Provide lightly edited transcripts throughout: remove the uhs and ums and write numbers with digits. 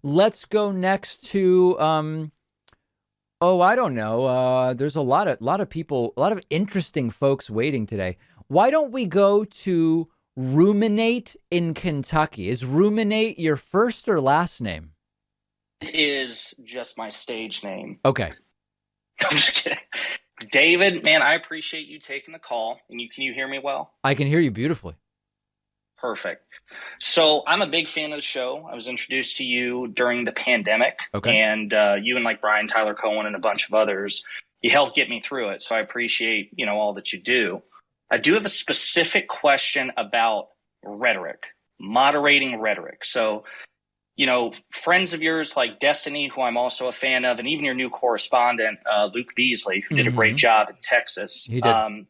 Let's go next to oh, I don't know. There's a lot of people, a lot of interesting folks waiting today. Why don't we go to Ruminate in Kentucky? Is Ruminate your first or last name? It is just my stage name. Okay. I'm just kidding. David, man, I appreciate you taking the call. And can you hear me well? I can hear you beautifully. Perfect. So I'm a big fan of the show. I was introduced to you during the pandemic, Okay. and you and like Brian Tyler Cohen and a bunch of others, you helped get me through it. So I appreciate all that you do. I do have a specific question about rhetoric, moderating rhetoric. So friends of yours like Destiny, who I'm also a fan of, and even your new correspondent, Luke Beasley, who did a great Hmm. job in Texas. He did.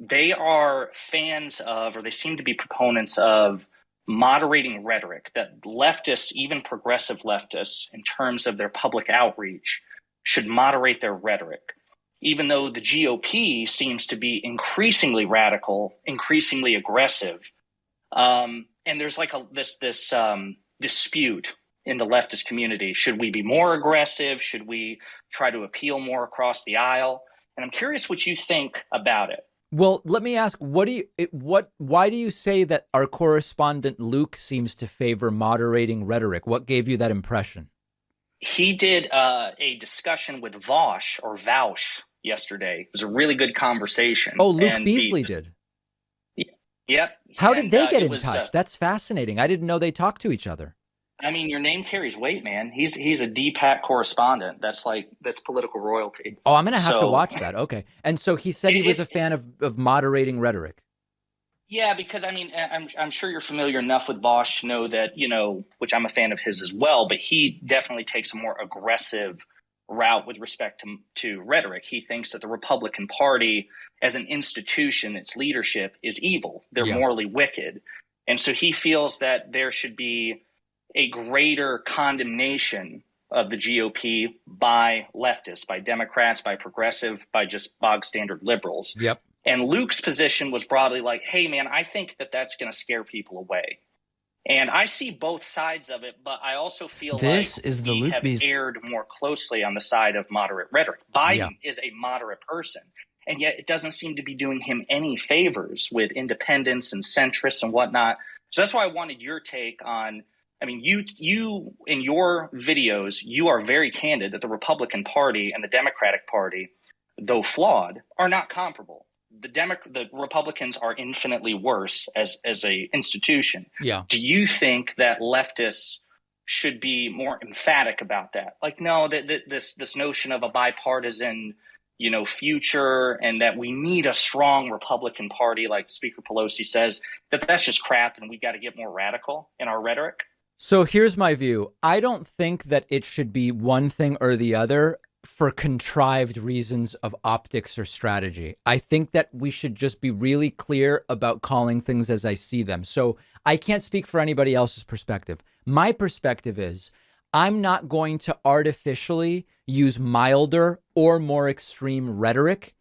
They are fans of, or they seem to be proponents of, moderating rhetoric that leftists, even progressive leftists, in terms of their public outreach, should moderate their rhetoric. Even though the GOP seems to be increasingly radical, increasingly aggressive, and there's like this dispute in the leftist community. Should we be more aggressive? Should we try to appeal more across the aisle? And I'm curious what you think about it. Well, let me ask, why do you say that our correspondent Luke seems to favor moderating rhetoric? What gave you that impression? He did a discussion with Vosh or Vaush yesterday. It was a really good conversation. Oh, Luke And Beasley did. yep. How did And they get it in was, touch? That's fascinating. I didn't know they talked to each other. I mean, your name carries weight, man. He's a DPAC correspondent. That's political royalty. Oh, I'm going to have to So watch that. Okay. And so he said he was a it, fan of moderating rhetoric. yeah, because I mean, I'm sure you're familiar enough with Bosch to know that, which I'm a fan of his as well, but he definitely takes a more aggressive route with respect to rhetoric. He thinks that the Republican Party as an institution, its leadership is evil. They're Yeah. morally wicked. And so he feels that there should be a greater condemnation of the GOP by leftists, by Democrats, by progressive, by just bog standard liberals. Yep. And Luke's position was broadly like, hey, man, I think that that's going to scare people away. And I see both sides of it, but I also feel like This is the we Luke have Bees. erred more closely on the side of moderate rhetoric. Yeah. Biden is a moderate person, and yet it doesn't seem to be doing him any favors with independents and centrists and whatnot. So that's why I wanted your take on. I mean, you in your videos, you are very candid that the Republican Party and the Democratic Party, though flawed, are not comparable. The Republicans are infinitely worse as a institution. Yeah. Do you think that leftists should be more emphatic about that? Like, no, this notion of a bipartisan, future, and that we need a strong Republican Party, like Speaker Pelosi says, that's just crap, and we got to get more radical in our rhetoric. So here's my view. I don't think that it should be one thing or the other for contrived reasons of optics or strategy. I think that we should just be really clear about calling things as I see them. So I can't speak for anybody else's perspective. My perspective is I'm not going to artificially use milder or more extreme rhetoric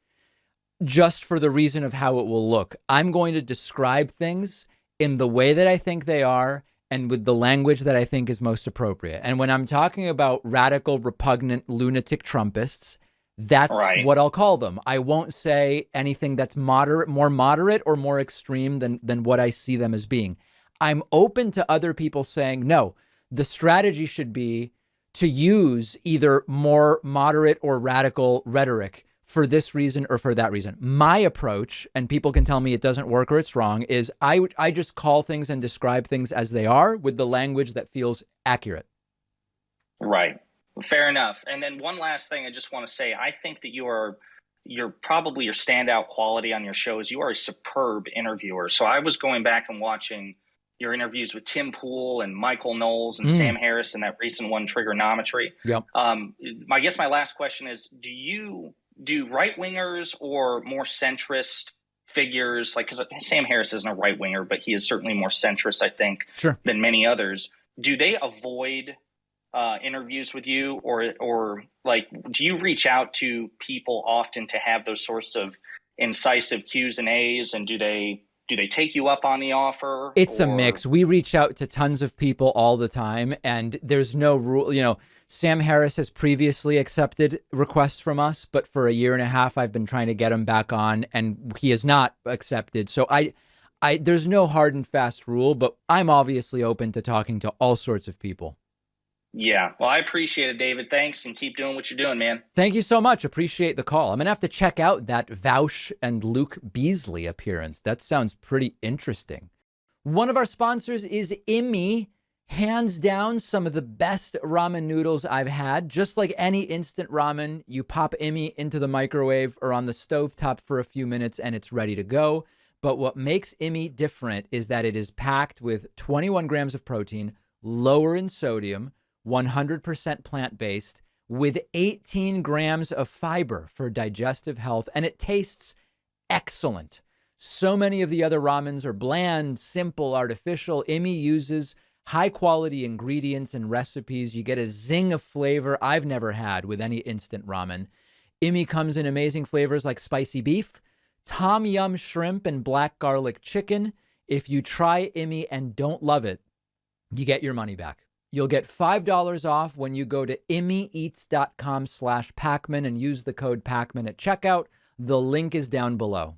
just for the reason of how it will look. I'm going to describe things in the way that I think they are and with the language that I think is most appropriate. And when I'm talking about radical, repugnant, lunatic Trumpists, that's Right. what I'll call them. I won't say anything that's more moderate or more extreme than what I see them as being. I'm open to other people saying, no, the strategy should be to use either more moderate or radical rhetoric for this reason or for that reason. My approach, and people can tell me it doesn't work or it's wrong, is I just call things and describe things as they are with the language that feels accurate. Right. Fair enough. And then one last thing I just want to say, I think that you're probably your standout quality on your show is you are a superb interviewer. So I was going back and watching your interviews with Tim Pool and Michael Knowles and Sam Harris and that recent one, Trigonometry. Yep. I guess my last question is, do right-wingers or more centrist figures, like, because Sam Harris isn't a right-winger, but he is certainly more centrist, I think, Sure. than many others, do they avoid interviews with you, or like, do you reach out to people often to have those sorts of incisive Q's and A's, and do they do they take you up on the offer? It's a Or mix. We reach out to tons of people all the time, and there's no rule. Sam Harris has previously accepted requests from us, but for a year and a half, I've been trying to get him back on, and he has not accepted. So there's no hard and fast rule, but I'm obviously open to talking to all sorts of people. yeah, well, I appreciate it, David. Thanks, and keep doing what you're doing, man. Thank you so much. Appreciate the call. I'm going to have to check out that Vaush and Luke Beasley appearance. That sounds pretty interesting. One of our sponsors is Immi. Hands down, some of the best ramen noodles I've had. Just like any instant ramen, you pop Immi into the microwave or on the stovetop for a few minutes and it's ready to go. But what makes Immi different is that it is packed with 21 grams of protein, lower in sodium, 100% plant-based, with 18 grams of fiber for digestive health, and it tastes excellent. So many of the other ramens are bland, simple, artificial. Immi uses high-quality ingredients and recipes. You get a zing of flavor I've never had with any instant ramen. Immi comes in amazing flavors like spicy beef, tom yum shrimp, and black garlic chicken. If you try Immi and don't love it, you get your money back. You'll get $5 off when you go to immieats.com/Pacman and use the code Pacman at checkout. The link is down below.